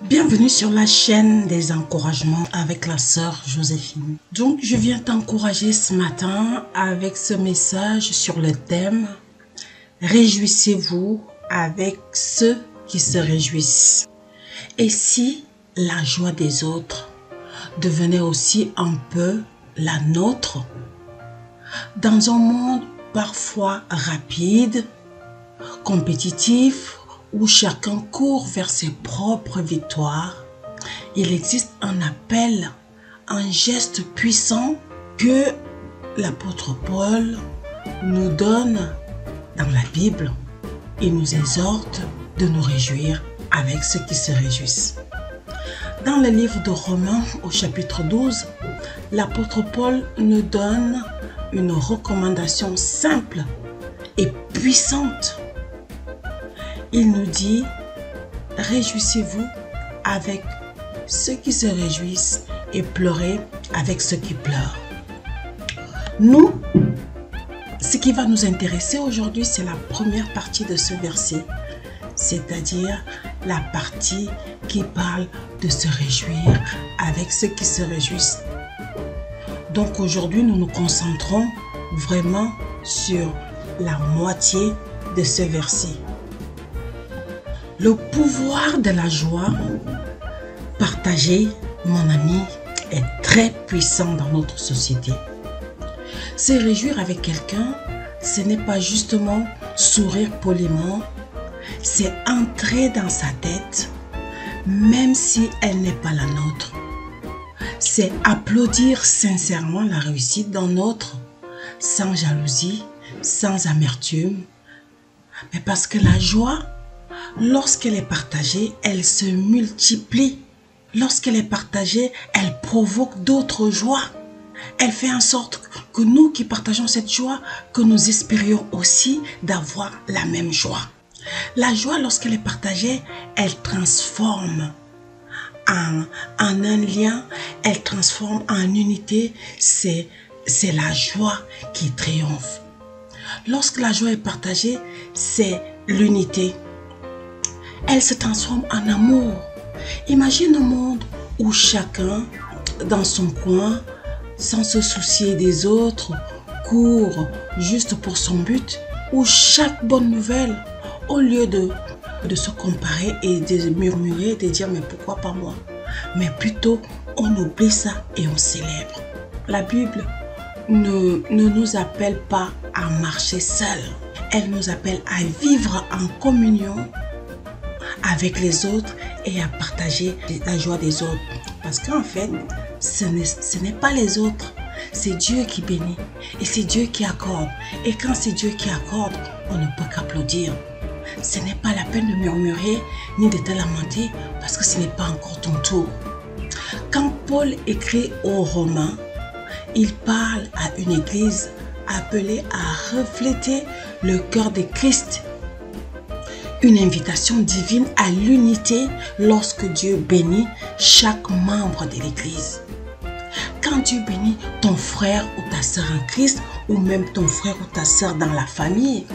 Bienvenue sur la chaîne des encouragements avec la sœur Joséphine. Donc, je viens t'encourager ce matin avec ce message sur le thème « Réjouissez-vous avec ceux qui se réjouissent ». Et si la joie des autres devenait aussi un peu la nôtre, dans un monde parfois rapide, compétitif, où chacun court vers ses propres victoires, il existe un appel, un geste puissant que l'apôtre Paul nous donne dans la Bible. Il nous exhorte de nous réjouir avec ceux qui se réjouissent. Dans le livre de Romains au chapitre 12, l'apôtre Paul nous donne une recommandation simple et puissante. Il nous dit, réjouissez-vous avec ceux qui se réjouissent et pleurez avec ceux qui pleurent. Nous, ce qui va nous intéresser aujourd'hui, c'est la première partie de ce verset, c'est-à-dire la partie qui parle de se réjouir avec ceux qui se réjouissent. Donc aujourd'hui, nous nous concentrons vraiment sur la moitié de ce verset. Le pouvoir de la joie partagée, mon ami, est très puissant dans notre société. Se réjouir avec quelqu'un, ce n'est pas justement sourire poliment, c'est entrer dans sa tête, même si elle n'est pas la nôtre. C'est applaudir sincèrement la réussite d'un autre, sans jalousie, sans amertume. Mais parce que la joie, lorsqu'elle est partagée, elle se multiplie. Lorsqu'elle est partagée, elle provoque d'autres joies. Elle fait en sorte que nous qui partageons cette joie, que nous espérions aussi d'avoir la même joie. La joie, lorsqu'elle est partagée, elle transforme en un lien, elle transforme en unité. C'est la joie qui triomphe. Lorsque la joie est partagée, c'est l'unité. Elle se transforme en amour. Imagine un monde où chacun, dans son coin, sans se soucier des autres, court juste pour son but, où chaque bonne nouvelle, au lieu de se comparer et de murmurer, de dire mais pourquoi pas moi, mais plutôt on oublie ça et on célèbre. La Bible ne nous appelle pas à marcher seul. Elle nous appelle à vivre en communion avec les autres et à partager la joie des autres. Parce qu'en fait, ce n'est pas les autres, c'est Dieu qui bénit et c'est Dieu qui accorde. Et quand c'est Dieu qui accorde, on ne peut qu'applaudir. Ce n'est pas la peine de murmurer ni de te lamenter parce que ce n'est pas encore ton tour. Quand Paul écrit aux Romains, il parle à une église appelée à refléter le cœur de Christ. Une invitation divine à l'unité lorsque Dieu bénit chaque membre de l'église. Quand Dieu bénit ton frère ou ta sœur en Christ, ou même ton frère ou ta sœur dans la famille,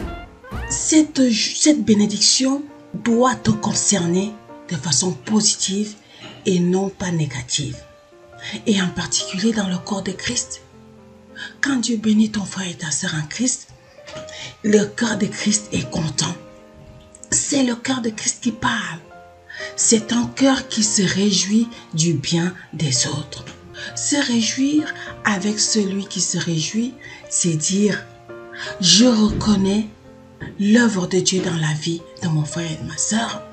cette bénédiction doit te concerner de façon positive et non pas négative. Et en particulier dans le corps de Christ. Quand Dieu bénit ton frère et ta sœur en Christ, le cœur de Christ est content. C'est le cœur de Christ qui parle. C'est un cœur qui se réjouit du bien des autres. Se réjouir avec celui qui se réjouit, c'est dire « Je reconnais l'œuvre de Dieu dans la vie de mon frère et de ma sœur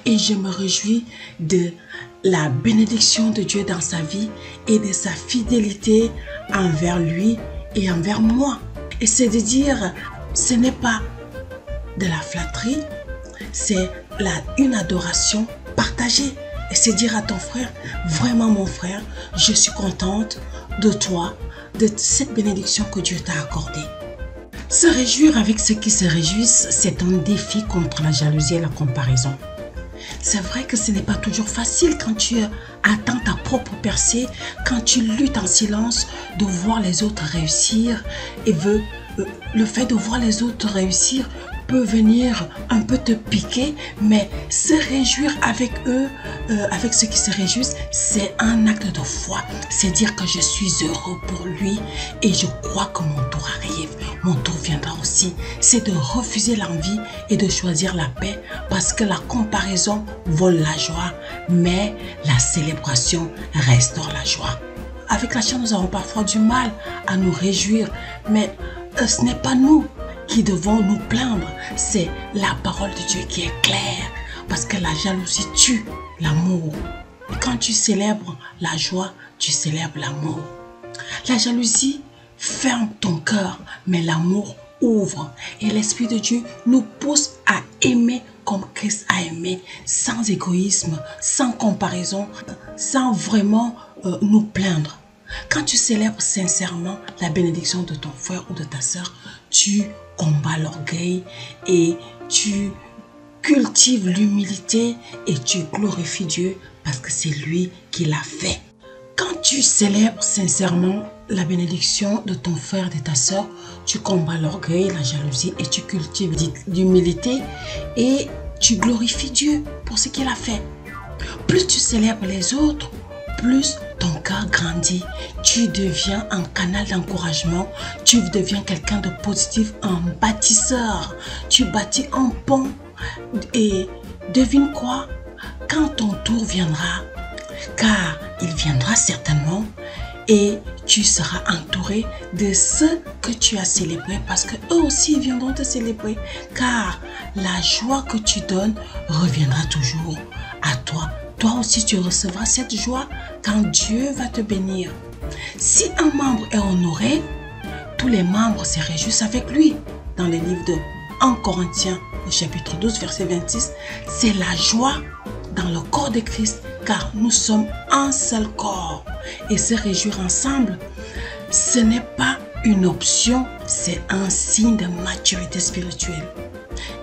et je me réjouis de la bénédiction de Dieu dans sa vie et de sa fidélité envers lui et envers moi. » Et c'est de dire, ce n'est pas de la flatterie, c'est une adoration partagée. Et c'est dire à ton frère, vraiment mon frère, je suis contente de toi, de cette bénédiction que Dieu t'a accordée. Se réjouir avec ceux qui se réjouissent, c'est un défi contre la jalousie et la comparaison. C'est vrai que ce n'est pas toujours facile quand tu attends ta propre percée, quand tu luttes en silence de voir les autres réussir et le fait de voir les autres réussir peut venir un peu te piquer, mais se réjouir avec eux, avec ceux qui se réjouissent, c'est un acte de foi. C'est dire que je suis heureux pour lui et je crois que mon tour arrive, mon tour viendra aussi. C'est de refuser l'envie et de choisir la paix, parce que la comparaison vole la joie, mais la célébration restaure la joie. Avec la chair, nous avons parfois du mal à nous réjouir, mais ce n'est pas nous qui devons nous plaindre, c'est la parole de Dieu qui est claire, parce que la jalousie tue l'amour. Et quand tu célèbres la joie, tu célèbres l'amour. La jalousie ferme ton cœur, mais l'amour ouvre. Et l'Esprit de Dieu nous pousse à aimer comme Christ a aimé, sans égoïsme, sans comparaison, sans vraiment nous plaindre. Quand tu célèbres sincèrement la bénédiction de ton frère ou de ta sœur, tu combats l'orgueil et tu cultives l'humilité et tu glorifies Dieu parce que c'est lui qui l'a fait. Quand tu célèbres sincèrement la bénédiction de ton frère et de ta sœur, tu combats l'orgueil, la jalousie et tu cultives l'humilité et tu glorifies Dieu pour ce qu'il a fait. Plus tu célèbres les autres, plus ton cœur grandit. Tu deviens un canal d'encouragement. Tu deviens quelqu'un de positif, un bâtisseur. Tu bâtis un pont. Et devine quoi? Quand ton tour viendra, car il viendra certainement, et tu seras entouré de ceux que tu as célébrés, parce que eux aussi viendront te célébrer, car la joie que tu donnes reviendra toujours à toi. Toi aussi tu recevras cette joie quand Dieu va te bénir. Si un membre est honoré, tous les membres se réjouissent avec lui. Dans le livre de 1 Corinthiens, au chapitre 12, verset 26, c'est la joie dans le corps de Christ, car nous sommes un seul corps. Et se réjouir ensemble, ce n'est pas une option, c'est un signe de maturité spirituelle.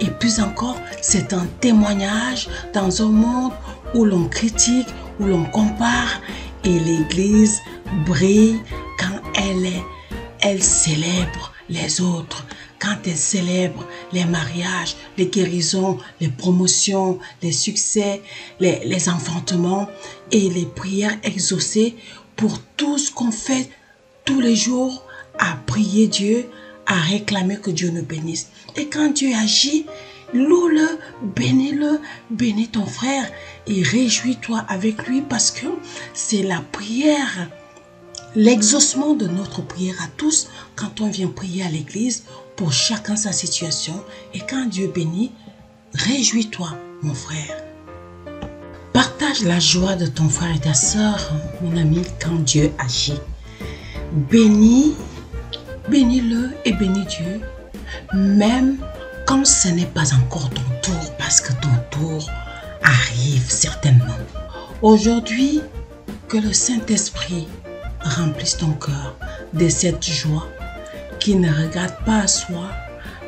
Et plus encore, c'est un témoignage dans un monde où l'on critique, où l'on compare, et l'Église brille quand elle célèbre les autres, quand elle célèbre les mariages, les guérisons, les promotions, les succès, les enfantements et les prières exaucées pour tout ce qu'on fait tous les jours, à prier Dieu, à réclamer que Dieu nous bénisse. Et quand Dieu agit, loue-le, bénis ton frère et réjouis-toi avec lui, parce que c'est la prière, l'exaucement de notre prière à tous quand on vient prier à l'église, pour chacun sa situation. Et quand Dieu bénit, réjouis-toi mon frère. Partage la joie de ton frère et ta sœur, mon ami, quand Dieu agit. Bénis-le et bénis Dieu, même quand ce n'est pas encore ton tour, parce que ton tour arrive certainement. Aujourd'hui, que le Saint-Esprit remplisse ton cœur de cette joie qui ne regarde pas à soi,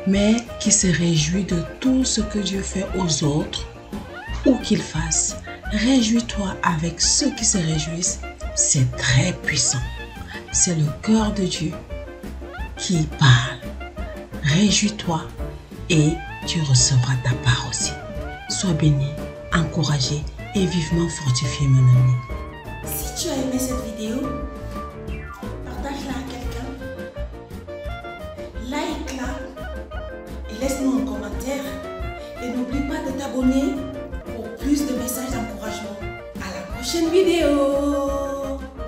mais qui se réjouit de tout ce que Dieu fait aux autres, ou qu'il fasse. Réjouis-toi avec ceux qui se réjouissent, c'est très puissant. C'est le cœur de Dieu qui parle. Réjouis-toi et tu recevras ta part aussi. Sois béni, encouragé et vivement fortifié, mon ami. Si tu as aimé cette vidéo, partage-la à quelqu'un, like-la et laisse-nous un commentaire. Et n'oublie pas de t'abonner pour plus de messages d'encouragement. À la prochaine vidéo!